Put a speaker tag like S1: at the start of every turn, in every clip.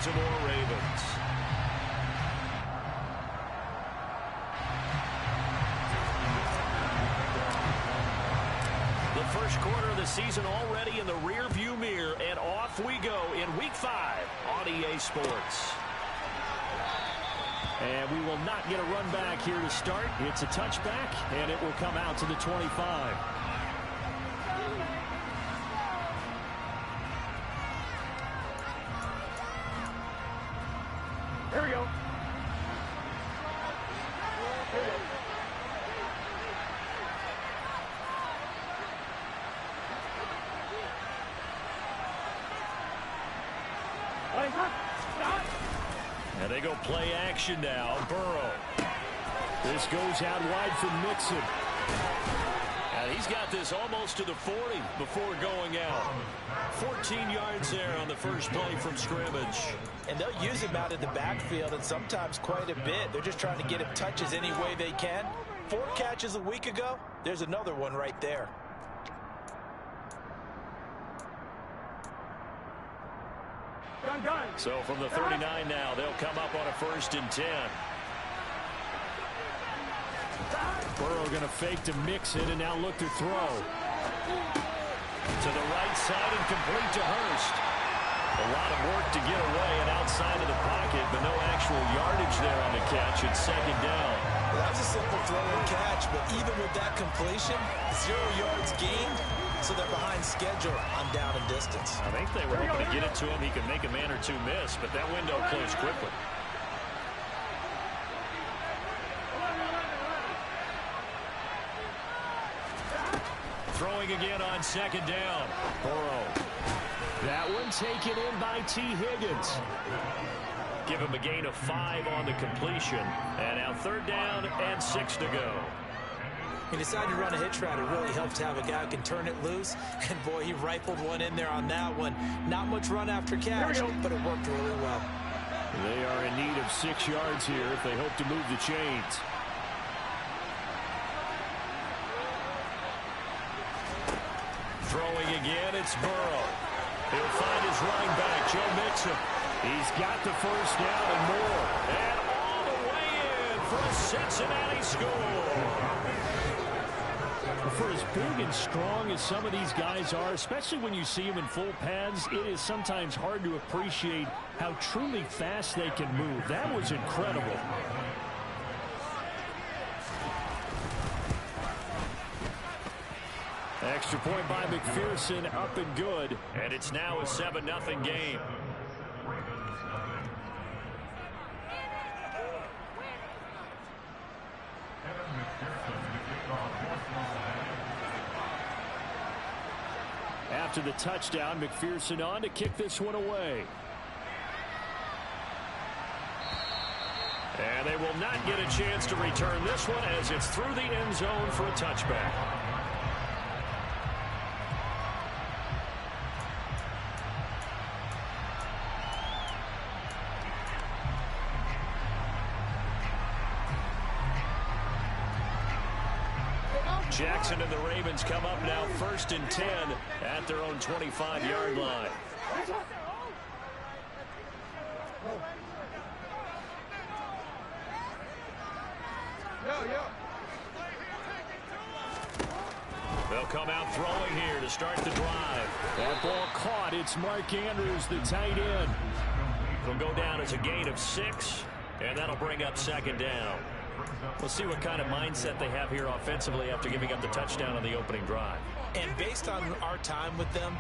S1: Baltimore Ravens. The first quarter of the season already in the rearview mirror, and off we go in Week 5 on EA Sports. And we will not get a run back here to start. It's a touchback, and it will come out to the 25.
S2: Here we go.
S1: And they go play action now. Burrow. This goes out wide for Mixon. And he's got this almost to the 40 before going out. 14 yards there on the first play from scrimmage.
S3: And they'll use him out in the backfield, and sometimes quite a bit. They're just trying to get him touches any way they can. 4 catches a week ago. There's another one right there.
S1: So from the 39 now, they'll come up on a 1st and 10. Burrow going to fake to Mixon, and now look to throw. To the right side and complete to Hurst. A lot of work to get away and outside of the pocket, but no actual yardage there on the catch. It's 2nd down.
S3: Well, that was a simple throw and catch, but even with that completion, 0 yards gained, so they're behind schedule on down and distance.
S1: I think they were hoping to get it to him. He could make a man or two miss, but that window closed quickly. Throwing again on 2nd down. Burrow. That one taken in by T. Higgins. Give him a gain of 5 on the completion. And now 3rd down and 6 to go.
S3: He decided to run a hitch route. It really helps to have a guy who can turn it loose. And, boy, he rifled one in there on that one. Not much run after catch, but it worked really well.
S1: They are in need of 6 yards here if they hope to move the chains. Throwing again, it's Burrow. He'll find his running back, Joe Mixon. He's got the 1st down and more. And all the way in for a Cincinnati score. For as big and strong as some of these guys are, especially when you see them in full pads, it is sometimes hard to appreciate how truly fast they can move. That was incredible. Extra point by McPherson, up and good. And it's now a 7-0 game. After the touchdown, McPherson on to kick this one away. And they will not get a chance to return this one as it's through the end zone for a touchback. Jackson and the Ravens come up now 1st and 10 at their own 25-yard line. They'll come out throwing here to start the drive. That ball caught. It's Mark Andrews, the tight end. It'll go down as a gain of 6, and that'll bring up 2nd down. We'll see what kind of mindset they have here offensively after giving up the touchdown on the opening drive.
S3: And based on our time with them,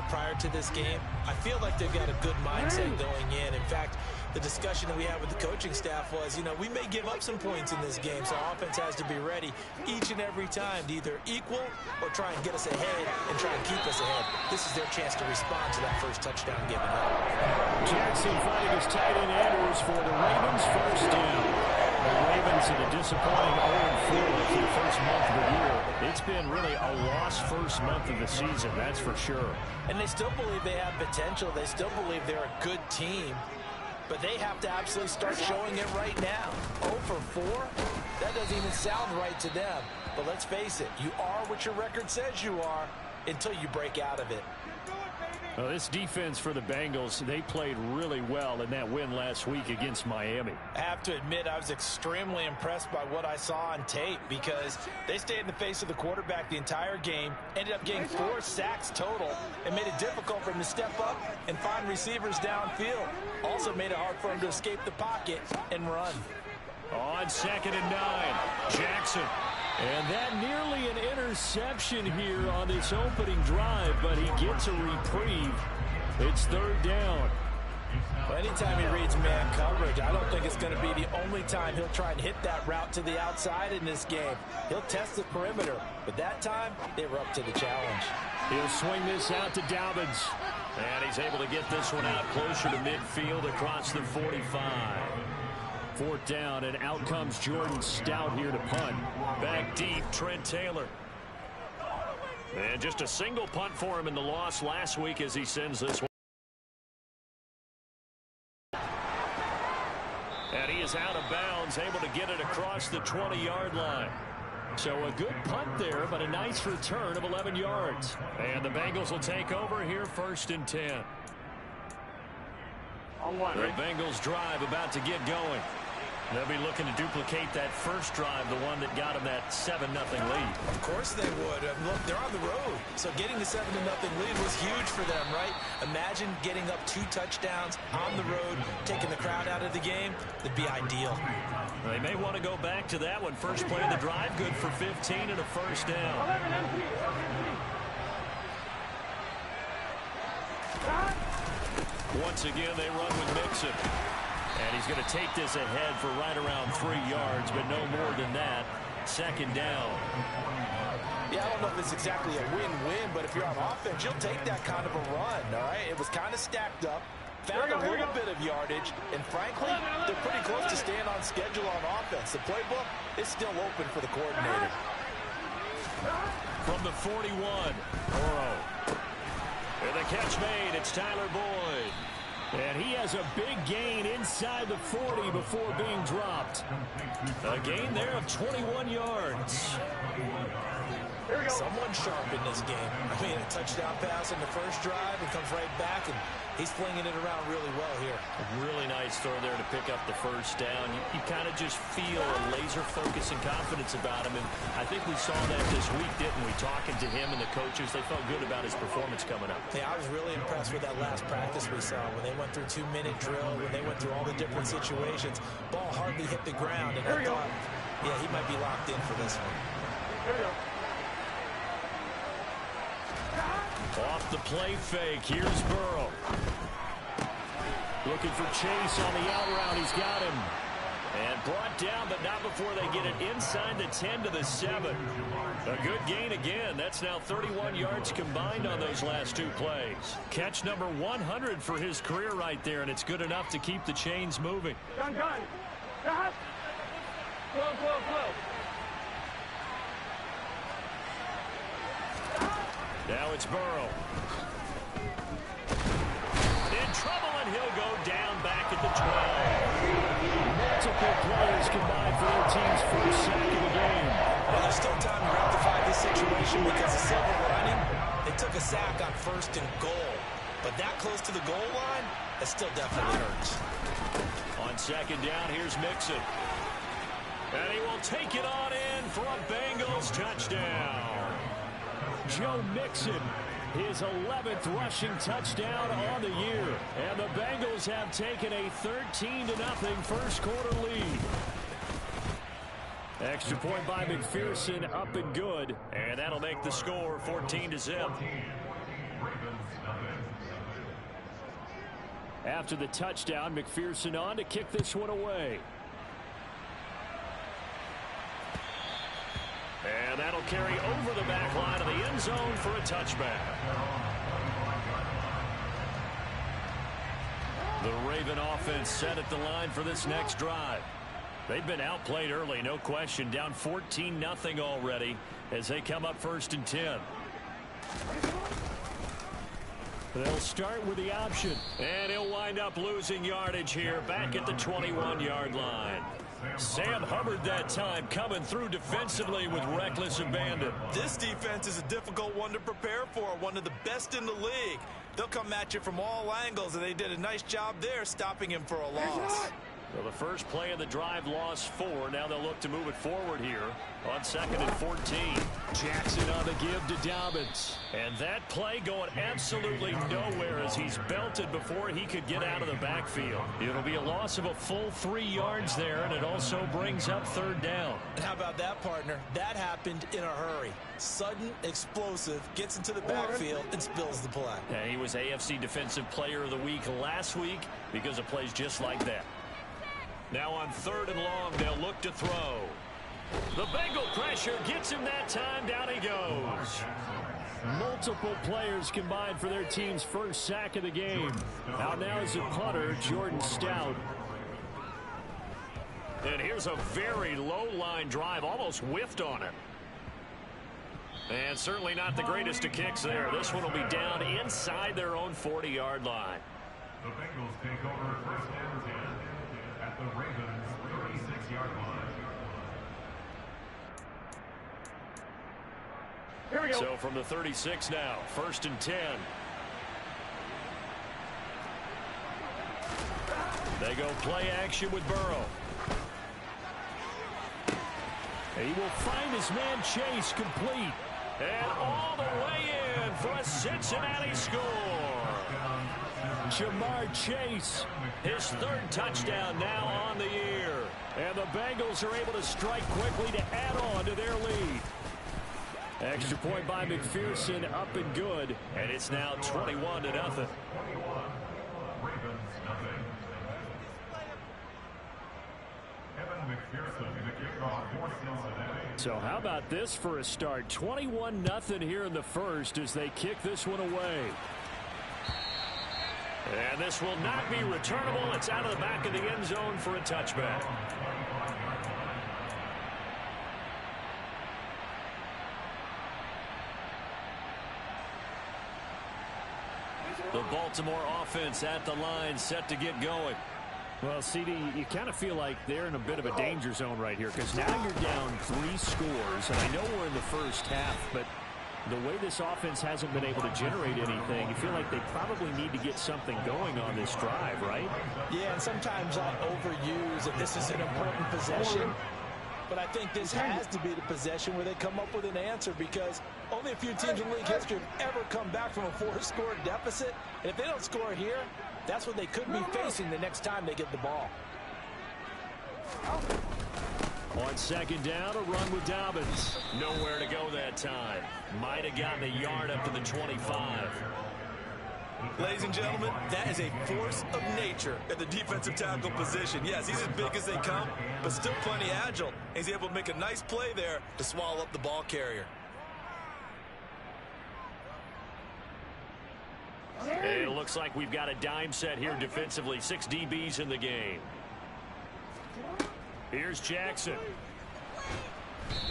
S3: prior to this game, I feel like they've got a good mindset going in. In fact, the discussion that we had with the coaching staff was, we may give up some points in this game, so our offense has to be ready each and every time to either equal or try and get us ahead and try and keep us ahead. This is their chance to respond to that first touchdown given up.
S1: Jackson finding his tight end Andrews for the Ravens, 1st down. The Ravens in a disappointing 0-4 for the first month of the year. It's been really a lost first month of the season, that's for sure.
S3: And they still believe they have potential. They still believe they're a good team. But they have to absolutely start showing it right now. 0 for 4? That doesn't even sound right to them. But let's face it, you are what your record says you are until you break out of it.
S1: Well, this defense for the Bengals, they played really well in that win last week against Miami.
S3: I have to admit, I was extremely impressed by what I saw on tape because they stayed in the face of the quarterback the entire game, ended up getting 4 sacks total, and made it difficult for him to step up and find receivers downfield. Also made it hard for him to escape the pocket and run.
S1: On 2nd and 9, Jackson. And that nearly an interception here on this opening drive, but he gets a reprieve. It's 3rd down.
S3: Well, anytime he reads man coverage, I don't think it's going to be the only time he'll try and hit that route to the outside in this game. He'll test the perimeter, but that time they were up to the challenge.
S1: He'll swing this out to Dobbins. And he's able to get this one out closer to midfield across the 45. 4th down, and out comes Jordan Stout here to punt. Back deep, Trent Taylor. And just a single punt for him in the loss last week as he sends this one. And he is out of bounds, able to get it across the 20-yard line. So a good punt there, but a nice return of 11 yards. And the Bengals will take over here 1st and 10. The Bengals drive about to get going. They'll be looking to duplicate that first drive, the one that got them that 7-0 lead.
S3: Of course they would. Look, they're on the road. So getting the 7-0 lead was huge for them, right? Imagine getting up 2 touchdowns on the road, taking the crowd out of the game. It'd be ideal.
S1: They may want to go back to that one. First play of the drive, good for 15 and a 1st down. Once again, they run with Mixon. And he's going to take this ahead for right around 3 yards, but no more than that. 2nd down.
S3: Yeah, I don't know if it's exactly a win-win, but if you're on offense, you'll take that kind of a run, all right? It was kind of stacked up, found a little bit of yardage, and frankly, they're pretty close to staying on schedule on offense. The playbook is still open for the coordinator.
S1: From the 41, Burrow. And the catch made, it's Tyler Boyd. And he has a big gain inside the 40 before being dropped. A gain there of 21 yards.
S3: Someone sharp in this game. I mean, a touchdown pass in the first drive and comes right back, and he's flinging it around really well here.
S1: A really nice throw there to pick up the 1st down. You kind of just feel a laser focus and confidence about him, and I think we saw that this week, didn't we? Talking to him and the coaches, they felt good about his performance coming up.
S3: Yeah, I was really impressed with that last practice we saw when they went through 2-minute drill, when they went through all the different situations. Ball hardly hit the ground, and I thought, yeah, he might be locked in for this one.
S2: Here we go.
S1: Off the play fake, here's Burrow. Looking for Chase on the out route, he's got him. And brought down, but not before they get it inside the 10 to the 7. A good gain again. That's now 31 yards combined on those last 2 plays. Catch number 100 for his career right there, and it's good enough to keep the chains moving.
S2: Gun. Flow.
S1: Now it's Burrow. In trouble, and he'll go down back at the 12. Multiple players combined for their team's first sack of the game.
S3: Well, there's still time to rectify this situation because the silver lining, they took a sack on 1st and goal. But that close to the goal line, that still definitely hurts.
S1: On 2nd down, here's Mixon. And he will take it on in for a Bengals touchdown. Joe Mixon, his 11th rushing touchdown on the year. And the Bengals have taken a 13-0 first quarter lead. Extra point by McPherson, up and good. And that'll make the score 14-0. After the touchdown, McPherson on to kick this one away. And that'll carry over the back line of the end zone for a touchback. The Raven offense set at the line for this next drive. They've been outplayed early, no question. Down 14-0 already as they come up 1st and 10. They'll start with the option. And he'll wind up losing yardage here back at the 21-yard line. Sam Hubbard that time coming through defensively with reckless abandon.
S3: This defense is a difficult one to prepare for, one of the best in the league. they'll come at you from all angles, and they did a nice job there stopping him for a loss.
S1: Well, the first play of the drive lost 4. Now they'll look to move it forward here on 2nd and 14. Jackson on the give to Dobbins. And that play going absolutely nowhere as he's belted before he could get out of the backfield. It'll be a loss of a full 3 yards there, and it also brings up 3rd down.
S3: And how about that, partner? That happened in a hurry. Sudden, explosive, gets into the backfield and spills the play.
S1: Yeah, he was AFC Defensive Player of the Week last week because of plays just like that. Now on 3rd and long, they'll look to throw. The Bengal pressure gets him that time. Down he goes. Multiple players combined for their team's first sack of the game. Out now is the punter, Jordan Stout. And here's a very low-line drive, almost whiffed on it. And certainly not the greatest of kicks there. This one will be down inside their own 40-yard line.
S4: The Bengals take over 1st and 10 at the Ravens' 36-yard line.
S2: Here we go.
S1: So from the 36 now, 1st and 10. They go play action with Burrow. He will find his man Chase complete. And all the way in for a Cincinnati score. Jamar Chase, his 3rd touchdown now on the year. And the Bengals are able to strike quickly to add on to their lead. Extra point by McPherson, up and good. And it's now 21-0. So how about this for a start? 21-0 here in the first as they kick this one away. And this will not be returnable. It's out of the back of the end zone for a touchback. The Baltimore offense at the line, set to get going. Well, CD, you kind of feel like they're in a bit of a danger zone right here because now you're down 3 scores, and I know we're in the first half, but the way this offense hasn't been able to generate anything, you feel like they probably need to get something going on this drive, right?
S3: Yeah, and sometimes I overuse that this is an important possession. But I think this has to be the possession where they come up with an answer because only a few teams in league history have ever come back from a 4-score deficit. And if they don't score here, that's what they could be facing the next time they get the ball.
S1: On 2nd down, a run with Dobbins. Nowhere to go that time. Might have gotten a yard up to the 25.
S3: Ladies and gentlemen, that is a force of nature at the defensive tackle position. Yes, he's as big as they come, but still plenty agile. He's able to make a nice play there to swallow up the ball carrier.
S1: It looks like we've got a dime set here defensively. 6 DBs in the game. Here's Jackson.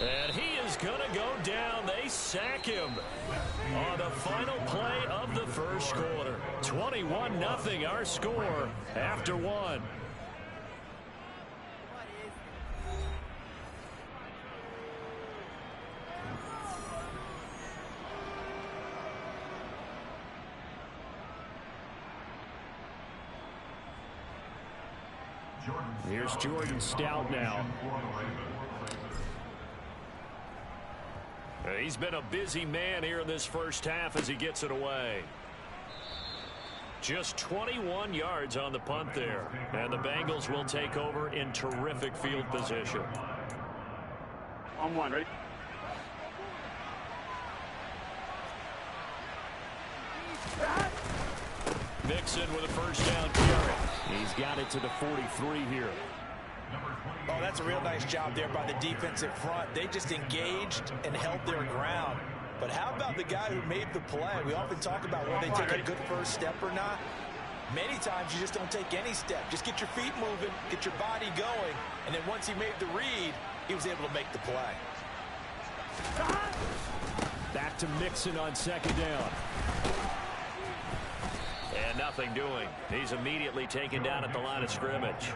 S1: And he is going to go down. They sack him on the final play of the first quarter. 21-0 our score after 1. Here's Jordan Stout now. He's been a busy man here in this first half as he gets it away. Just 21 yards on the punt there. And the Bengals will take over in terrific field position.
S2: On 1, ready?
S1: Mixon with a first down carry. He's got it to the 43 here.
S3: Oh, that's a real nice job there by the defensive front. They just engaged and held their ground. But how about the guy who made the play? We often talk about whether they take a good first step or not. Many times you just don't take any step. Just get your feet moving, get your body going, and then once he made the read, he was able to make the play.
S1: Back to Mixon on 2nd down. And nothing doing. He's immediately taken down at the line of scrimmage.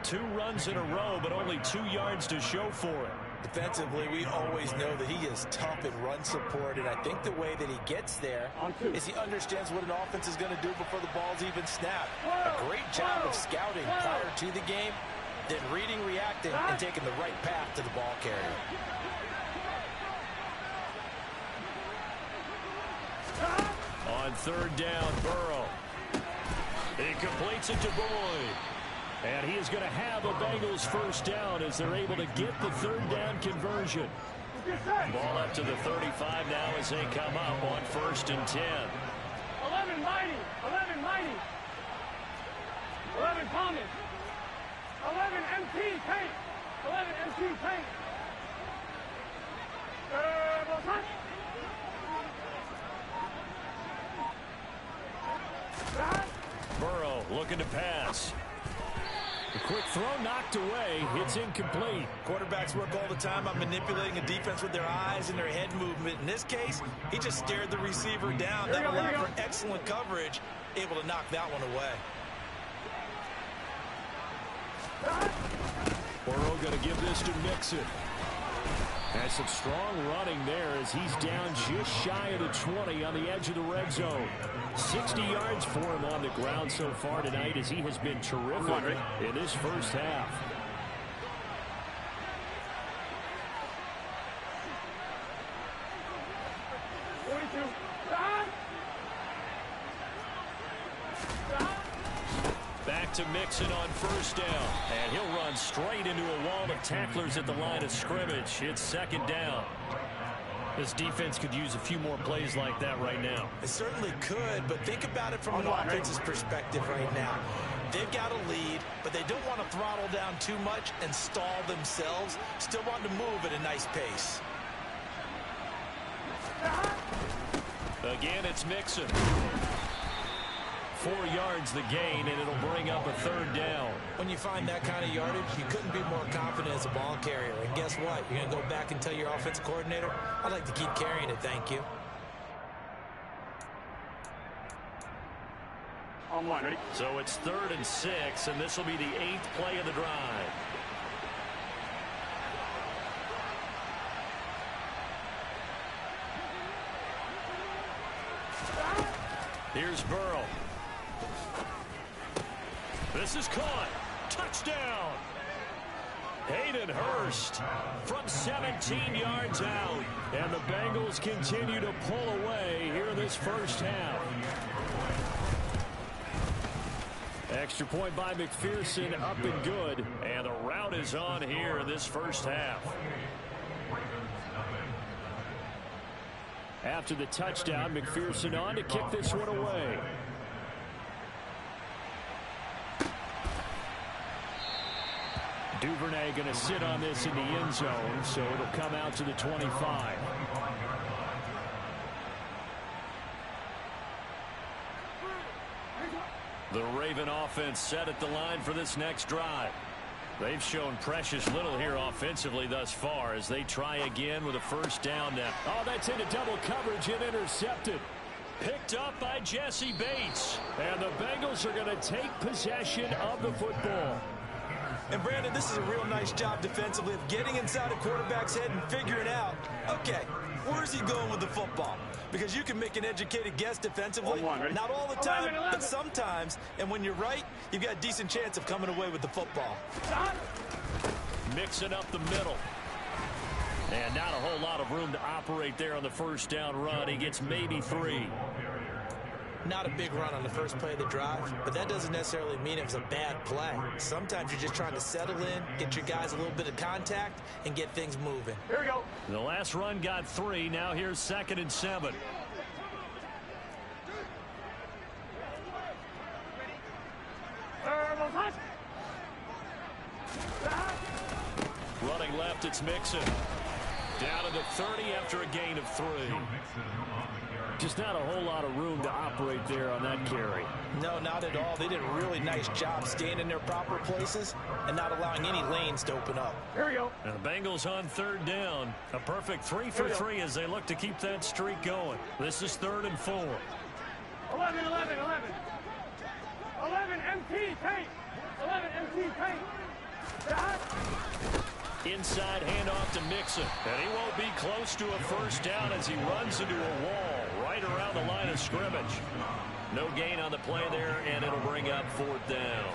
S1: 2 runs in a row, but only 2 yards to show for it.
S3: Defensively, we always know that he is tough in run support, and I think the way that he gets there is he understands what an offense is going to do before the ball's even snapped. A great job of scouting prior to the game, then reading, reacting, and taking the right path to the ball carrier.
S1: On third down, Burrow. He completes it to Boyd. And he is going to have a Bengals first down as they're able to get the third down conversion. Ball up to the 35 now as they come up on 1st and 10.
S2: 11 mighty. 11 mighty. 11 Thomas. 11 MT Tank. 11 MT Tank.
S1: Burrow looking to pass. The quick throw knocked away. It's incomplete.
S3: Quarterbacks work all the time on manipulating a defense with their eyes and their head movement. In this case, he just stared the receiver down. That allowed for excellent coverage, able to knock that one away.
S1: Burrow going to give this to Mixon. Has some strong running there as he's down just shy of the 20 on the edge of the red zone. 60 yards for him on the ground so far tonight as he has been terrific in this first half. Back to Mixon on first down. And he'll run straight into a wall of tacklers at the line of scrimmage. It's second down. This defense could use a few more plays like that right now.
S3: It certainly could, but think about it from an offense's perspective right now. They've got a lead, but they don't want to throttle down too much and stall themselves. Still want to move at a nice pace.
S1: Again, it's Mixon. 4 yards the gain, and it'll bring up a third down.
S3: When you find that kind of yardage, you couldn't be more confident as a ball carrier. And guess what? You're going to go back and tell your offensive coordinator, I'd like to keep carrying it, thank you.
S2: On one, ready?
S1: So it's 3rd and 6, and this will be the 8th play of the drive. Here's Burrow. This is caught. Touchdown. Hayden Hurst from 17 yards out. And the Bengals continue to pull away here in this first half. Extra point by McPherson, up and good. And the route is on here in this first half. After the touchdown, McPherson on to kick this one away. Duvernay going to sit on this in the end zone, so it'll come out to the 25. The Raven offense set at the line for this next drive. They've shown precious little here offensively thus far as they try again with a first down now. Oh, that's into double coverage and intercepted. Picked up by Jesse Bates. And the Bengals are going to take possession of the football.
S3: And Brandon, this is a real nice job defensively of getting inside a quarterback's head and figuring out, okay, where's he going with the football? Because you can make an educated guess defensively, not all the time, but sometimes. And when you're right, you've got a decent chance of coming away with the football.
S1: Mixing up the middle. And not a whole lot of room to operate there on the first down run. He gets maybe 3.
S3: Not a big run on the first play of the drive, but that doesn't necessarily mean it was a bad play. Sometimes you're just trying to settle in, get your guys a little bit of contact, and get things moving.
S2: Here we go.
S1: The last run got 3. Now here's 2nd and 7. Running left, it's Mixon. Down to the 30 after a gain of 3. Just not a whole lot of room to operate there on that carry.
S3: No, not at all. They did a really nice job staying in their proper places and not allowing any lanes to open up.
S2: Here we go.
S1: And the Bengals on 3rd down. A perfect 3 for 3 as they look to keep that streak going. This is 3rd and 4.
S2: 11, 11, 11. 11 MT tank. 11 MT tank.
S1: Inside handoff to Mixon. And he won't be close to a first down as he runs into a wall right around the line of scrimmage. No gain on the play there, and it'll bring up 4th down.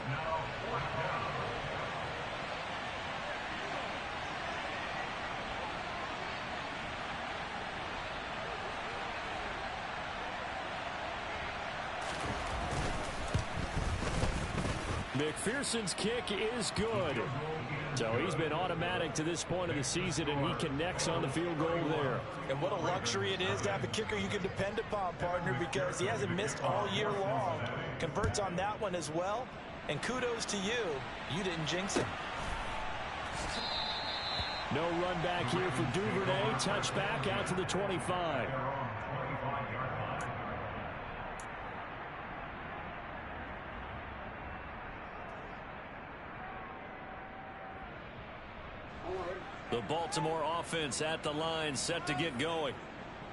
S1: McPherson's kick is good. So he's been automatic to this point of the season, and he connects on the field goal there.
S3: And what a luxury it is to have a kicker you can depend upon, partner, because he hasn't missed all year long. Converts on that one as well. And kudos to you. You didn't jinx him.
S1: No run back here for Duvernay. Touchback out to the 25. The Baltimore offense at the line, set to get going.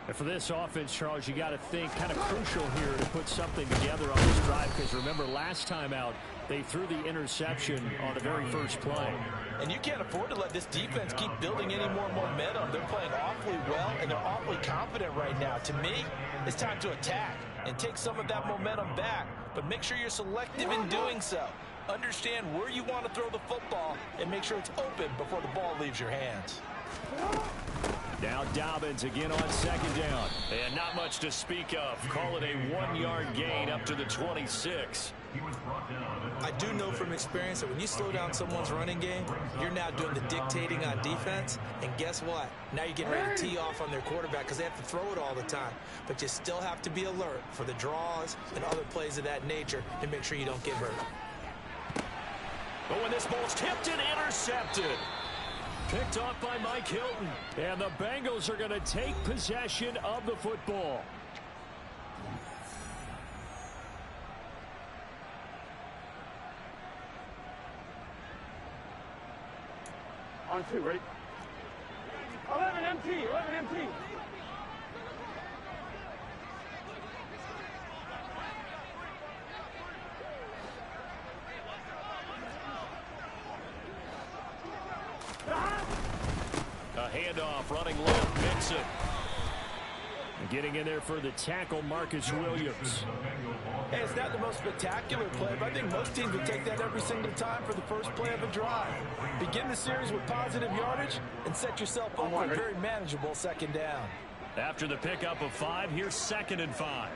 S1: And for this offense, Charles, you got to think kind of crucial here to put something together on this drive, because remember last time out they threw the interception on the very first play.
S3: And you can't afford to let this defense keep building any more momentum. They're playing awfully well, and they're awfully confident right now. To me, it's time to attack and take some of that momentum back, but make sure you're selective in doing so. Understand where you want to throw the football and make sure it's open before the ball leaves your hands.
S1: Now Dobbins again on 2nd down. And not much to speak of. Call it a 1-yard gain up to the 26.
S3: I do know from experience that when you slow down someone's running game, you're now doing the dictating on defense. And guess what? Now you're getting ready to tee off on their quarterback because they have to throw it all the time. But you still have to be alert for the draws and other plays of that nature and make sure you don't get hurt.
S1: But when this ball's tipped and intercepted. Picked off by Mike Hilton. And the Bengals are going to take possession of the football.
S2: On 2, ready? 11 MT, 11 MT.
S1: A handoff running left, Mixon. Getting in there for the tackle, Marcus Williams.
S3: Hey, it's not the most spectacular play, but I think most teams would take that every single time for the first play of a drive. Begin the series with positive yardage and set yourself up for a very manageable 2nd down.
S1: After the pickup of 5, here's 2nd and 5.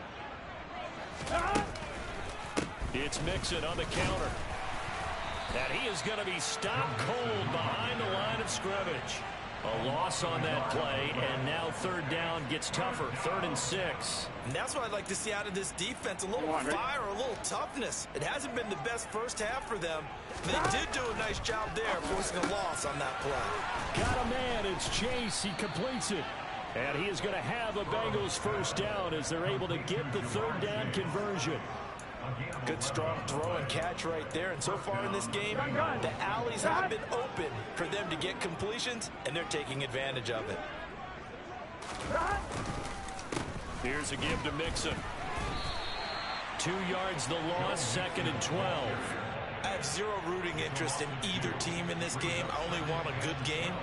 S1: It's Mixon on the counter. And he is going to be stopped cold behind the line of scrimmage. A loss on that play, and now 3rd down gets tougher. 3rd and 6.
S3: And that's what I'd like to see out of this defense, a little fire, a little toughness. It hasn't been the best first half for them. They did do a nice job there, forcing a loss on that play.
S1: Got a man, it's Chase, he completes it. And he is going to have a Bengals 1st down as they're able to get the 3rd down conversion.
S3: Good strong throw and catch right there. And so far in this game, the alleys have been open for them to get completions, and they're taking advantage of it.
S1: Here's a give to Mixon. 2 yards the loss, 2nd and 12.
S3: I have zero rooting interest in either team in this game. I only want a good game.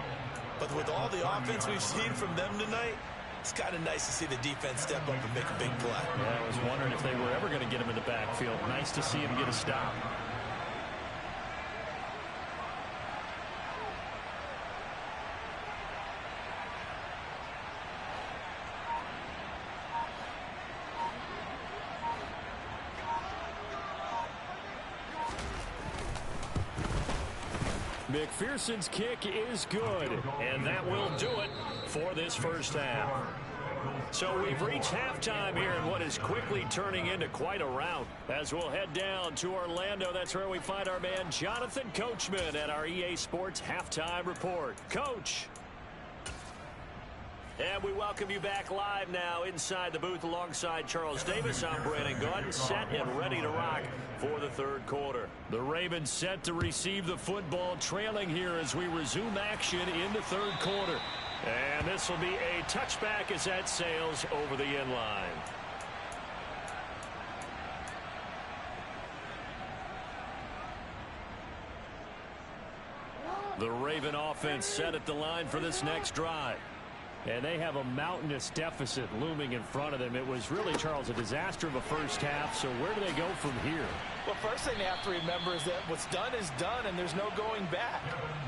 S3: But with all the offense we've seen from them tonight, it's kind of nice to see the defense step up and make a big play.
S1: Yeah, I was wondering if they were ever going to get him in the backfield. Nice to see him get a stop. McPherson's kick is good, and that will do it for this first half. So we've reached halftime here in what is quickly turning into quite a rout. As we'll head down to Orlando, that's where we find our man Jonathan Coachman at our EA Sports Halftime Report. Coach. And we welcome you back live now inside the booth alongside Charles Davis. I'm Brandon Gordon, set and ready to rock for the 3rd quarter. The Ravens set to receive the football, trailing here as we resume action in the 3rd quarter. And this will be a touchback as that sails over the end line. The Raven offense set at the line for this next drive.
S5: And they have a mountainous deficit looming in front of them. It was really, Charles, a disaster of a first half. So where do they go from here?
S3: Well, first thing they have to remember is that what's done is done, and there's no going back.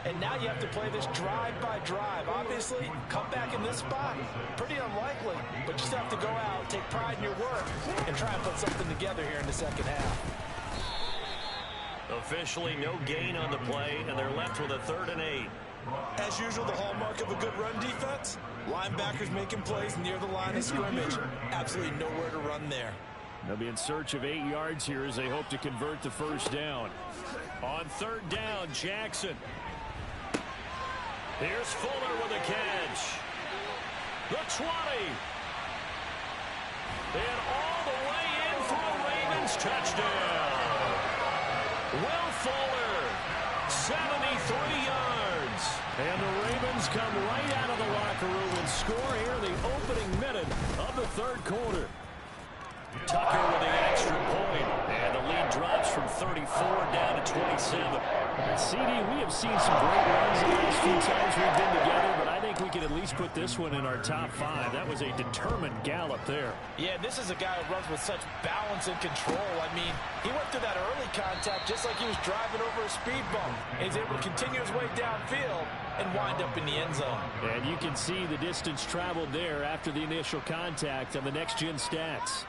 S3: And now you have to play this drive by drive. Obviously, come back in this spot, pretty unlikely. But you still have to go out, take pride in your work, and try and put something together here in the second half.
S1: Officially no gain on the play, and they're left with a 3rd and 8.
S3: As usual, the hallmark of a good run defense, linebackers making plays near the line of scrimmage. Absolutely nowhere to run there.
S5: They'll be in search of 8 yards here as they hope to convert the first down.
S1: On 3rd down, Jackson. Here's Fuller with a catch. The 20. And all the way in for a Ravens touchdown. Will Fuller, 73 yards. And the Ravens come right out of the locker room and score here in the opening minute of the 3rd quarter. Tucker with the extra point, and the lead drops from 34 down to 27.
S5: And CD, we have seen some great runs the last few times we've been together, but I think we can at least put this one in our top 5. That was a determined gallop there.
S3: Yeah, this is a guy who runs with such balance and control. I mean, he went through that early contact just like he was driving over a speed bump. And he's able to continue his way downfield and wind up in the end zone.
S5: And you can see the distance traveled there after the initial contact on the next-gen stats.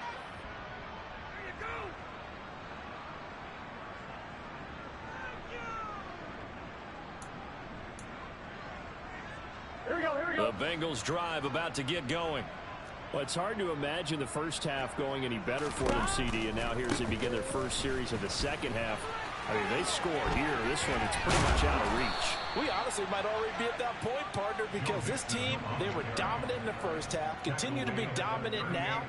S1: The Bengals drive about to get going.
S5: Well, it's hard to imagine the first half going any better for them, CD, and now here as they begin their first series of the second half. I mean, they score here. This one, it's pretty much out of reach.
S3: We honestly might already be at that point, partner, because this team, they were dominant in the first half, continue to be dominant now,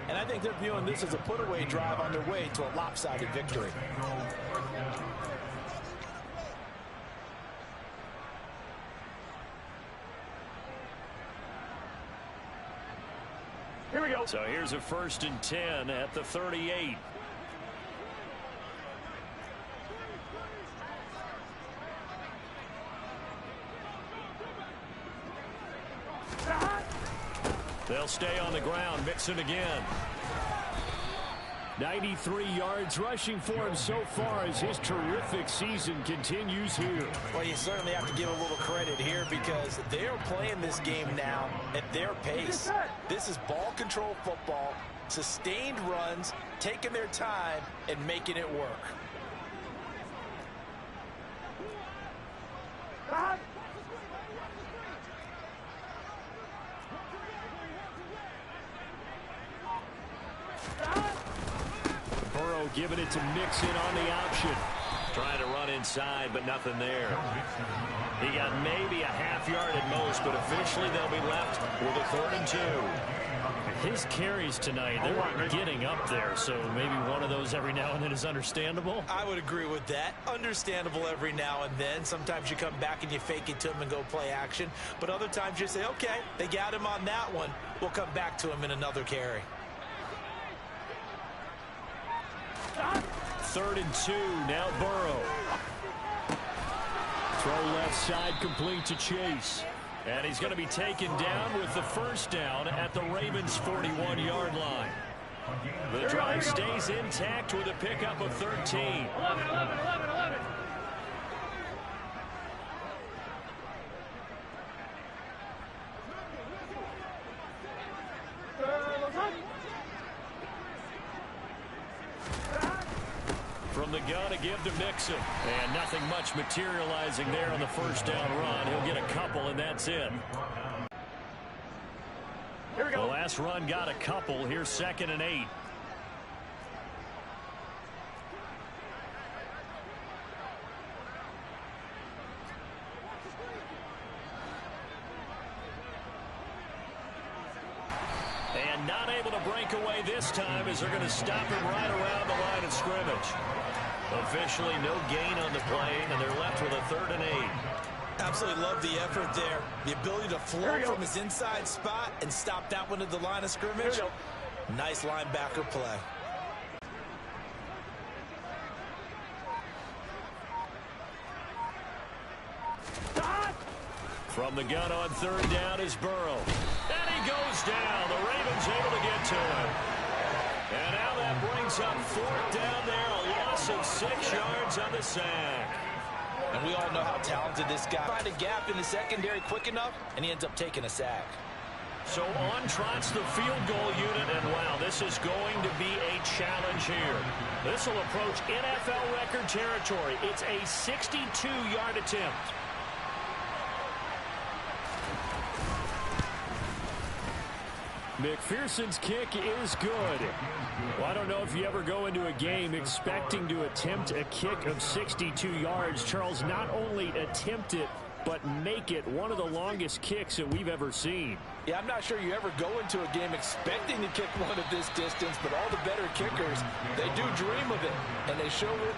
S3: and I think they're viewing this as a put-away drive on their way to a lopsided victory.
S2: Here we go.
S1: So here's a 1st and 10 at the 38. They'll stay on the ground. Mixon again.
S5: 93 yards rushing for him so far as his terrific season continues here.
S3: Well, you certainly have to give a little credit here because they're playing this game now at their pace. This is ball control football, sustained runs, taking their time, and making it work.
S5: Burrow giving it to Mixon on the option.
S1: Trying to run inside, but nothing there. He got maybe a half yard at most, but officially they'll be left with a 3rd and 2.
S5: His carries tonight, they're getting up there, so maybe one of those every now and then is understandable.
S3: I would agree with that. Understandable every now and then. Sometimes you come back and you fake it to him and go play action. But other times you say, okay, they got him on that one. We'll come back to him in another carry.
S5: 3rd and 2, now Burrow. Throw left side complete to Chase.
S1: And he's going to be taken down with the first down at the Ravens' 41-yard line. The drive stays intact with a pickup of 13.
S2: 11, 11, 11, 11.
S1: From the gun to give to Mixon. And nothing much materializing there on the first down run. He'll get a couple, and that's it.
S2: Here we go.
S1: The last run got a couple. Here's 2nd and 8. And not able to break away this time as they're going to stop him right around the line of scrimmage. Officially no gain on the play, and they're left with a 3rd and 8.
S3: Absolutely love the effort there. The ability to flow from his inside spot and stop that one at the line of scrimmage. Nice linebacker play.
S1: From the gun on third down is Burrow. And he goes down. The Ravens able to get to him. And now that brings up fourth down there. A loss of 6 yards on the sack.
S3: And we all know how talented this guy. Find a gap in the secondary quick enough, and he ends up taking a sack.
S1: So on trots the field goal unit, and wow, this is going to be a challenge here. This will approach NFL record territory. It's a 62-yard attempt.
S5: McPherson's kick is good. Well, I don't know if you ever go into a game expecting to attempt a kick of 62 yards. Charles, not only attempt it, but make it one of the longest kicks that we've ever seen.
S3: Yeah, I'm not sure you ever go into a game expecting to kick one of this distance, but all the better kickers, they do dream of it, and they show it.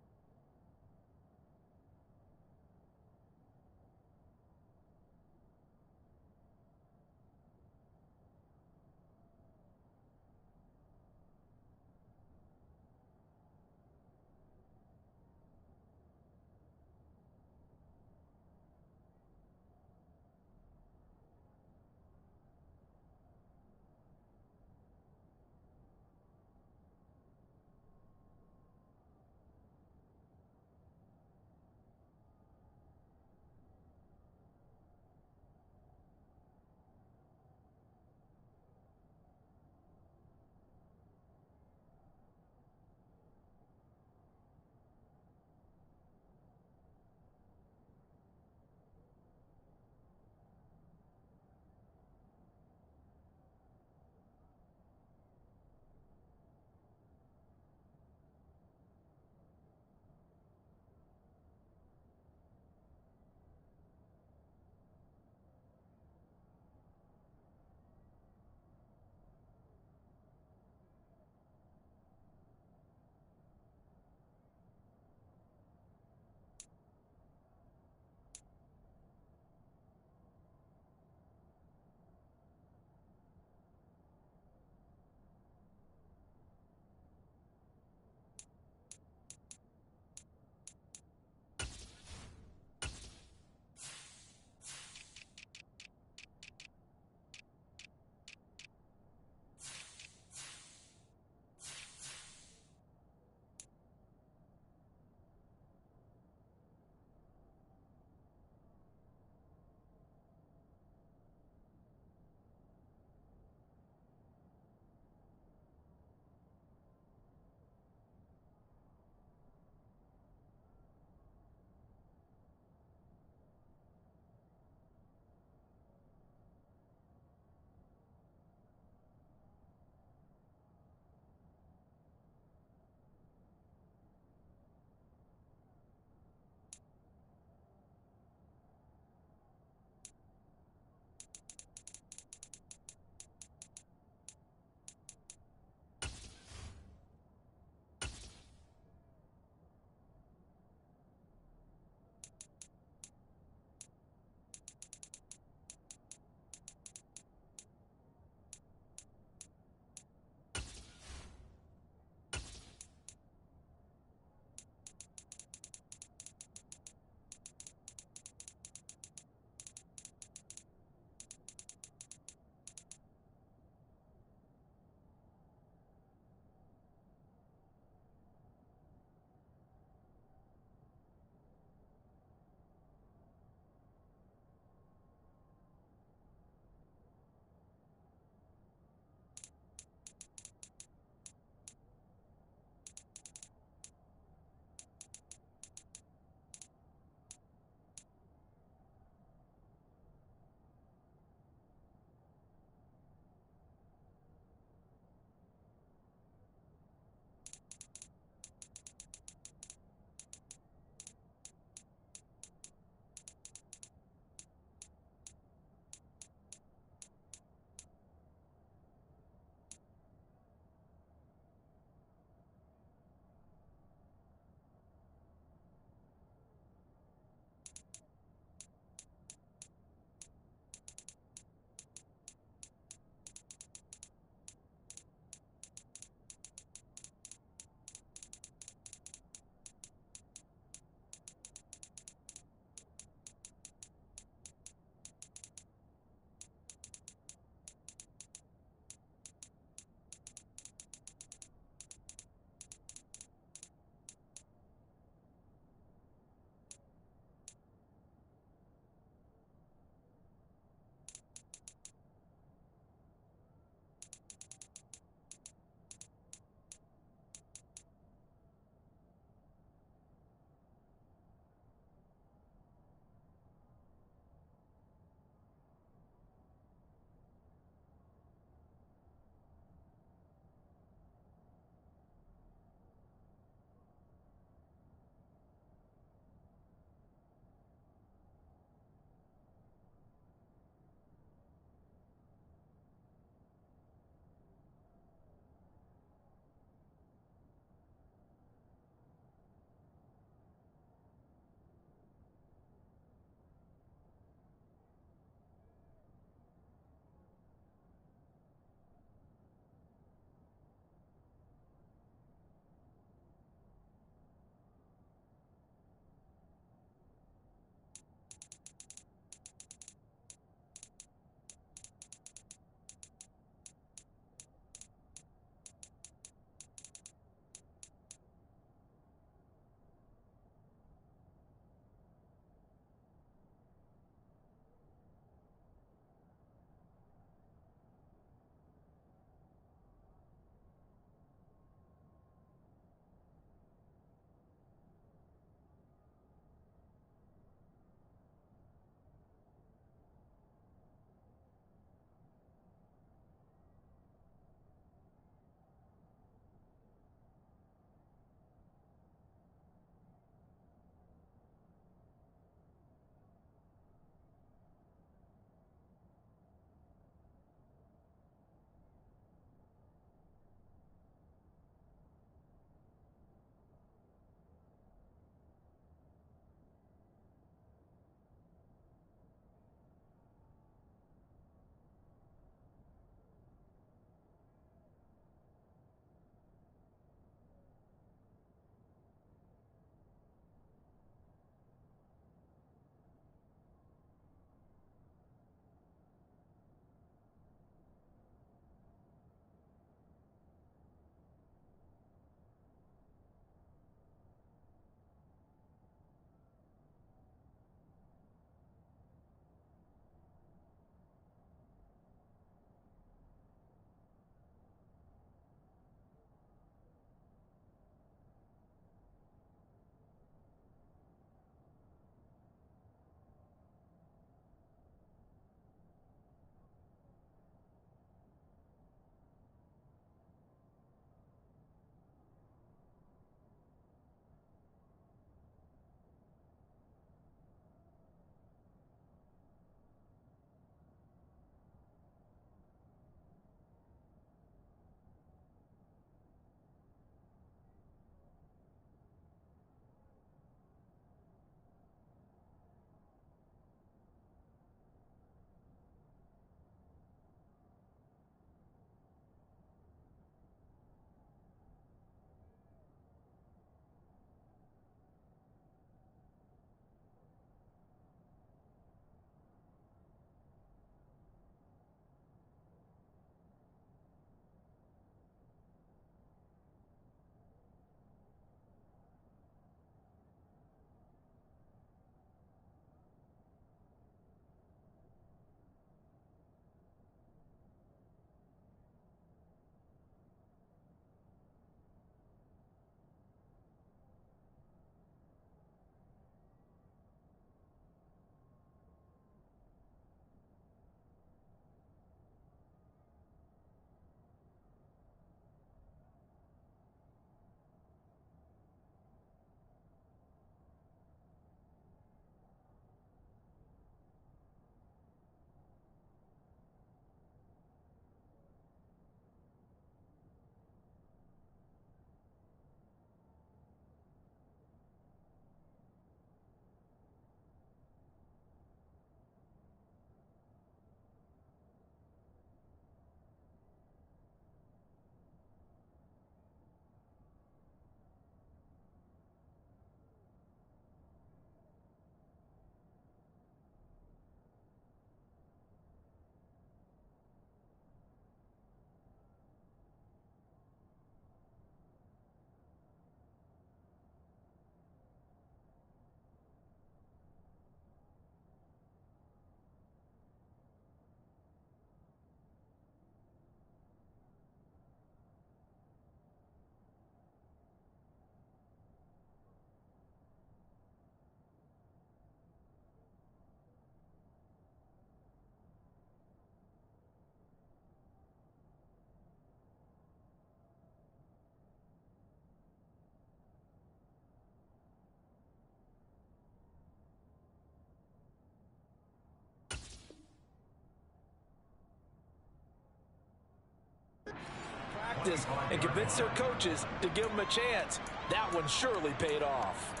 S3: practice and convinced their coaches to give them a chance. That one surely paid off.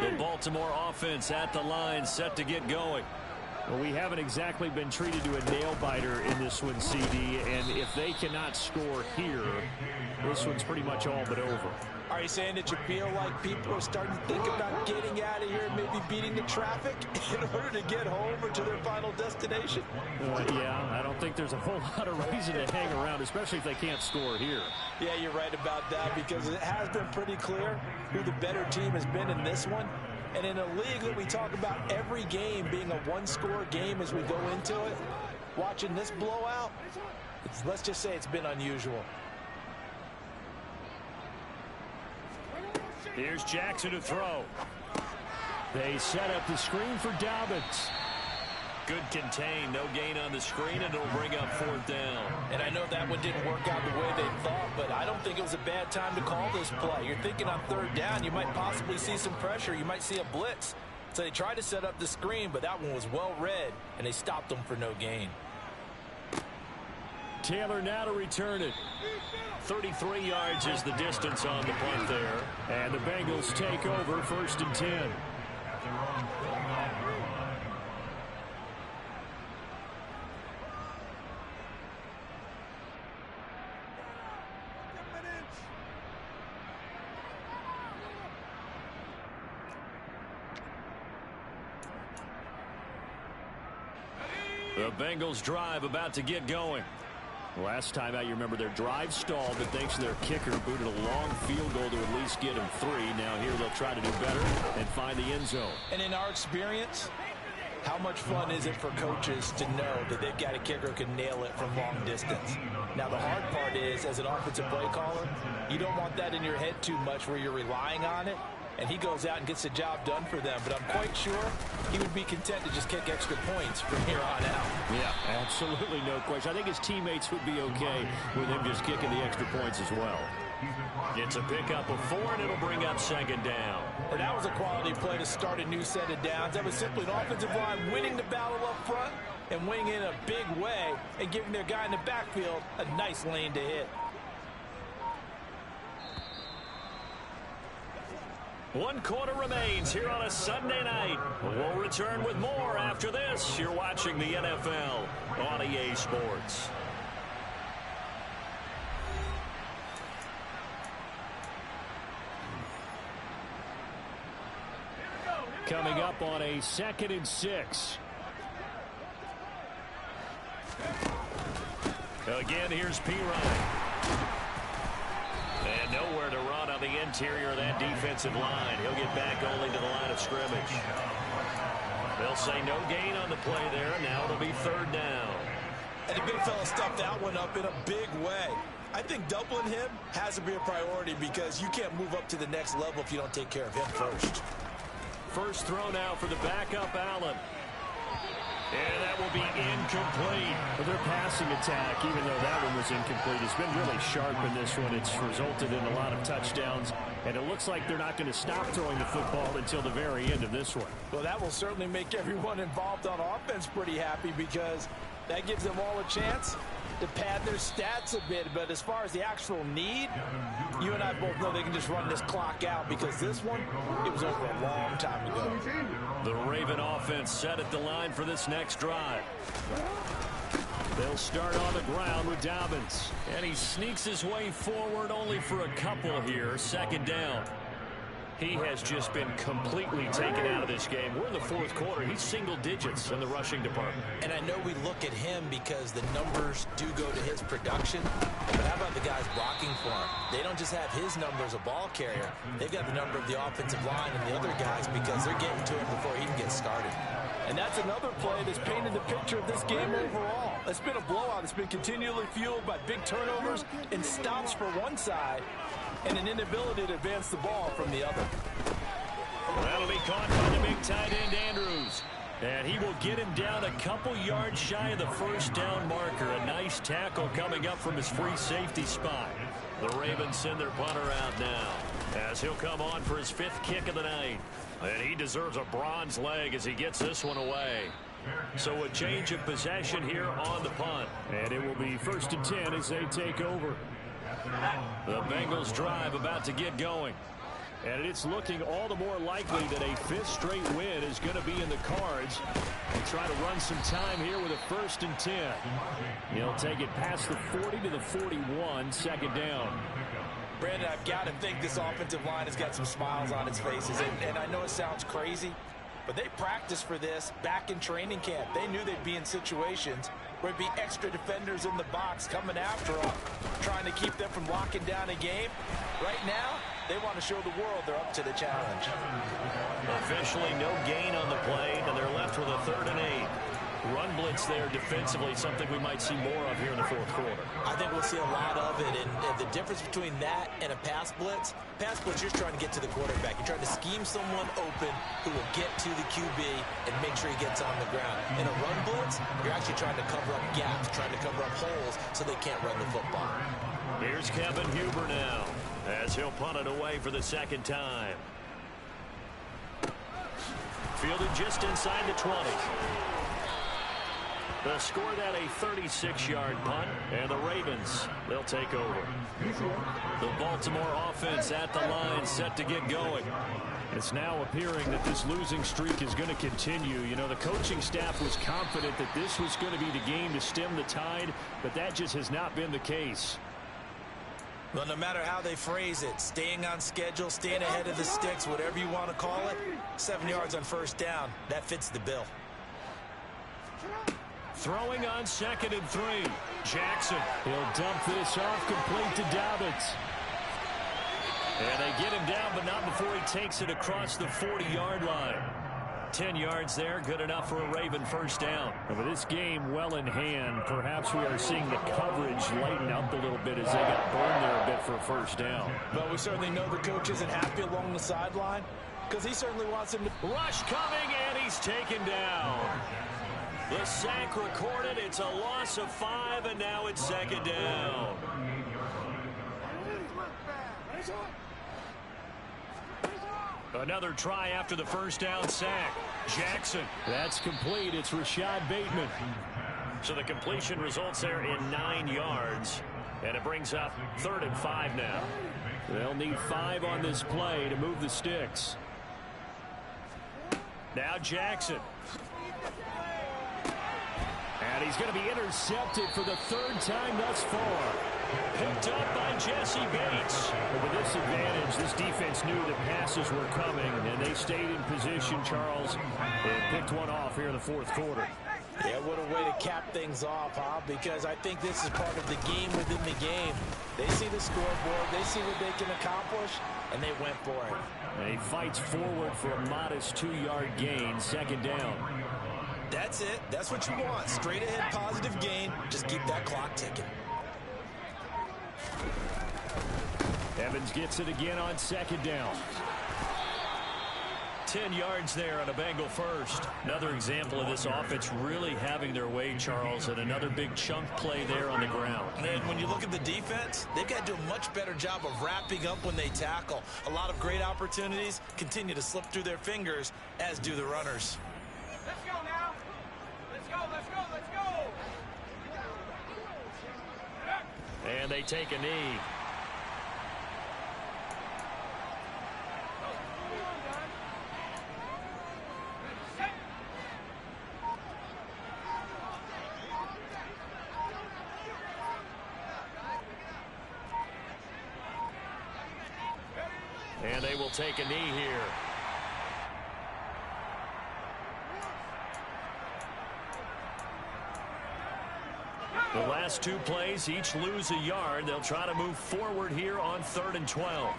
S5: The Baltimore offense at the line, set to get going. Well, we haven't exactly been treated to a nail-biter in this one, CD, and if they cannot score here, this one's pretty much all but over.
S3: Are you saying that you feel like people are starting to think about getting out of here and maybe beating the traffic in order to get home or to their final destination?
S5: Yeah, I don't think there's a whole lot of reason to hang around, especially if they can't score here.
S3: Yeah, you're right about that, because it has been pretty clear who the better team has been in this one. And in a league that we talk about every game being a one-score game as we go into it, watching this blowout, let's just say it's been unusual.
S5: Here's Jackson to throw. They set up the screen for Dobbins. Good contain, no gain on the screen, and it'll bring up 4th down.
S3: And I know that one didn't work out the way they thought, but I don't think it was a bad time to call this play. You're thinking on 3rd down, you might possibly see some pressure. You might see a blitz. So they tried to set up the screen, but that one was well read, and they stopped them for no gain.
S5: Taylor now to return it. 33 yards is the distance on the punt there. And the Bengals take over 1st and 10. The Bengals drive about to get going. Last time out, you remember their drive stalled, but thanks to their kicker, booted a long field goal to at least get them 3. Now here they'll try to do better and find the end zone. And in our experience, how much fun is it for coaches to know that they've got a kicker who can nail it from long distance? Now the hard part is, as an offensive play caller, you don't want that in your head too much where you're relying on it. And he goes out and gets the job done for them. But I'm quite sure he would be content to just kick extra points from here on out. Yeah, absolutely no question. I think his teammates would be okay with him just kicking the extra points as well. It's a pickup of 4, and it'll bring up 2nd down. And that was a quality play to start a new set of downs. That was simply an offensive line winning the battle up front and winning in a big way and giving their guy in the backfield a nice lane to hit. 1 quarter remains here on a Sunday night. We'll return with more after this. You're watching the NFL on EA Sports. Coming up on a 2nd and 6. Again, here's Pirine. And nowhere to run on the interior of that defensive line. He'll get back only to the line of scrimmage. They'll say no gain on the play there. Now it'll be 3rd down. And the big fella stuffed that one up in a big way. I think doubling him has to be a priority because you can't move up to the next level if you don't take care of him first. First throw now for the backup Allen. And that will be incomplete. Well, their passing attack, even though that one was incomplete, has been really sharp in this one. It's resulted in a lot of touchdowns, and it looks like they're not going to stop throwing the football until the very end of this one. Well, that will certainly make everyone involved on offense pretty happy because that gives them all a chance to pad their stats a bit. But as far as the actual need, you and I both know they can just run this clock out because this one, it was over a long time ago. The Raven offense set at the line for this next drive. They'll start on the ground with Dobbins. And he sneaks his way forward only for a couple here. 2nd down. He has just been completely taken out of this game. We're in the 4th quarter. He's single digits in the rushing department. And I know we look at him because the numbers do go to his production. But how about the guys blocking for him? They don't just have his number as a ball carrier. They've got the number of the offensive line and the other guys because they're getting to him before he can get started. And that's another play that's painted the picture of this game overall. It's been a blowout. It's been continually fueled by big turnovers and stops for one side and an inability to advance the ball from the other. That'll be caught by the big tight end, Andrews. And he will get him down a couple yards shy of the 1st down marker. A nice tackle coming up from his free safety spot. The Ravens send their punter out now as he'll come on for his 5th kick of the night.
S1: And he deserves a bronze leg as he gets this one away. So a change of possession here on the punt.
S5: And it will be 1st and 10 as they take over.
S1: The Bengals drive about to get going.
S5: And it's looking all the more likely that a 5th straight win is going to be in the cards. They'll try to run some time here with a 1st and 10. He'll take it past the 40 to the 41, 2nd down.
S3: Brandon, I've got to think this offensive line has got some smiles on its faces. And I know it sounds crazy, but they practiced for this back in training camp. They knew they'd be in situations where it'd be extra defenders in the box coming after them, trying to keep them from locking down a game. Right now, they want to show the world they're up to the challenge.
S1: Officially no gain on the play, and they're left with a 3rd and 8. Run blitz there defensively, something we might see more of here in the 4th quarter.
S3: I think we'll see a lot of it, and the difference between that and a pass blitz, you're trying to get to the quarterback. You're trying to scheme someone open who will get to the QB and make sure he gets on the ground. In a run blitz, you're actually trying to cover up gaps, trying to cover up holes so they can't run the football.
S1: Here's Kevin Huber now as he'll punt it away for the 2nd time. Fielded just inside the 20. They'll score that a 36-yard punt, and the Ravens, they'll take over. The Baltimore offense at the line, set to get going.
S5: It's now appearing that this losing streak is going to continue. You know, the coaching staff was confident that this was going to be the game to stem the tide, but that just has not been the case.
S3: Well, no matter how they phrase it, staying on schedule, staying ahead of the sticks, whatever you want to call it, 7 yards on 1st down, that fits the bill.
S1: Throwing on 2nd and 3. Jackson.
S5: He'll dump this off complete to Dobbins.
S1: And they get him down, but not before he takes it across the 40-yard line. 10 yards there, good enough for a Raven 1st down.
S5: And with this game well in hand, perhaps we are seeing the coverage lighten up a little bit as they got burned there a bit for a 1st down.
S3: But we certainly know the coach isn't happy along the sideline because he certainly wants him to.
S1: Rush coming, and he's taken down. The sack recorded. It's a loss of 5, and now it's 2nd down. Another try after the 1st down sack. Jackson.
S5: That's complete. It's Rashad Bateman.
S1: So the completion results there in 9 yards, and it brings up 3rd and 5 now.
S5: They'll need 5 on this play to move the sticks.
S1: Now Jackson.
S5: And he's going to be intercepted for the 3rd time thus far.
S1: Picked up by Jesse Bates.
S5: But with this advantage, this defense knew that passes were coming, and they stayed in position, Charles, and picked one off here in the 4th quarter.
S3: Yeah, what a way to cap things off, huh? Because I think this is part of the game within the game. They see the scoreboard, they see what they can accomplish, and they went for it.
S5: And he fights forward for a modest 2-yard gain, 2nd down.
S3: That's it. That's what you want. Straight ahead, positive gain. Just keep that clock ticking.
S5: Evans gets it again on 2nd down.
S1: 10 yards there on a Bengal 1st. Another example of this offense really having their way, Charles, and another big chunk play there on the ground.
S3: And when you look at the defense, they've got to do a much better job of wrapping up when they tackle. A lot of great opportunities continue to slip through their fingers, as do the runners.
S2: Let's go now. Let's go, let's go, let's go.
S1: And they take a knee. And they will take a knee here. The last 2 plays, each lose a yard. They'll try to move forward here on 3rd and 12.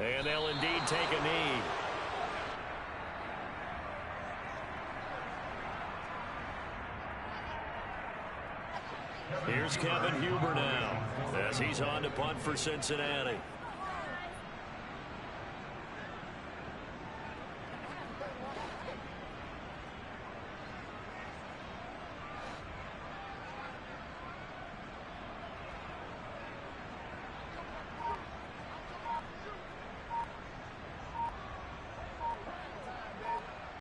S1: And they'll indeed take a knee. Here's Kevin Huber now as he's on to punt for Cincinnati.